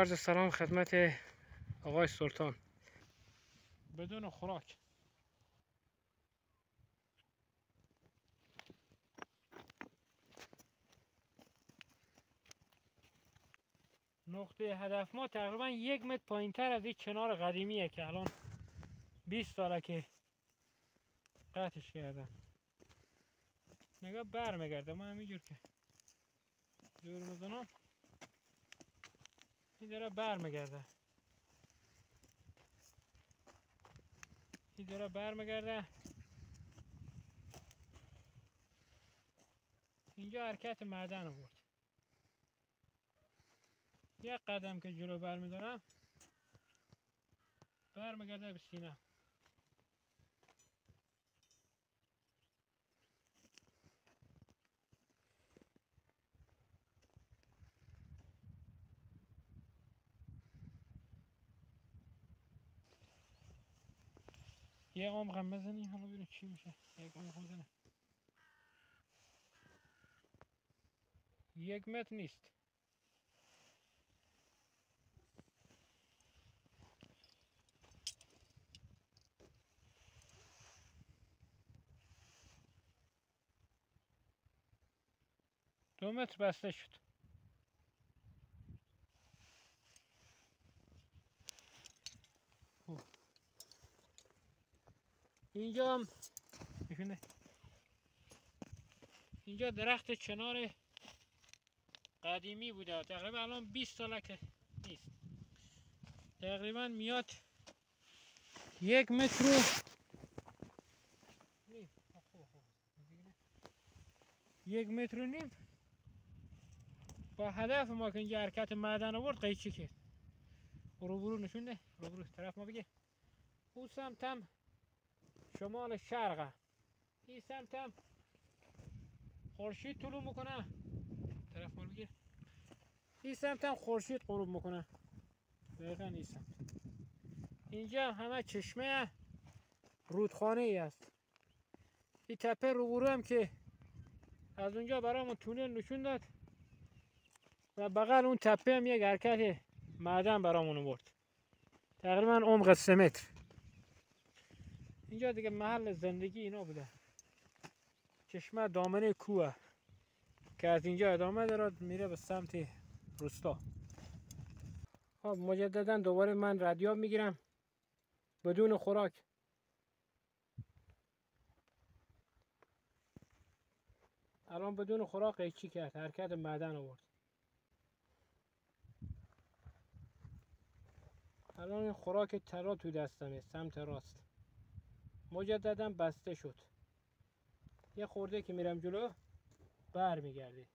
عرض سلام خدمت آقای سلطان. بدون خوراک نقطه هدف ما تقریبا 1 متر پایین تر از این چنار قدیمیه که الان 20 ساله که قطعش کردم. نگاه بر میگرده، ما همینجور که دور میزنم این داره بر میگرده، این داره بر میگرده. اینجا حرکت معدن آورد. یک قدم که جلو بر میدارم بر میگرده به سینه. یه عمقم بزنیم حالا ببینیم چی میشه. یک عمق بزنیم. 1 متر نیست. دو متر بسته شد. اینجا هم اینجا درخت چنار قدیمی بوده، تقریبا الان 20 ساله که نیست. تقریبا میاد 1 متر و 1 متر و نیم. با هدف ما که اینجا حرکت معدن آورد قیچی کرد. روبرو نشون ده، روبرو طرف ما بگه. اون سمتم شمال شرقه، این سمتم خورشید طلوع میکنه. طرف ما بگه. این سمتم خورشید غروب میکنه. دقیقا این سمت. اینجا همه چشمه رودخانه ای است. این تپه روبرو هم که از اونجا برامون تونل نشون داد و بغل اون تپه هم یک حرکت معدن برامون آورد. تقریبا عمق 3 متر. اینجا دیگه محل زندگی اینا بوده. چشمه دامنه کوه که از اینجا ادامه دارد میره به سمت روستا. خب مجددا دوباره من ردیاب میگیرم بدون خوراک. الان بدون خوراک قیچی کرد، حرکت معدن آورد. الان این خوراک طلا تو دستمه سمت راست. مجددا بسته شد. یه خورده که میرم جلو بر میگرده.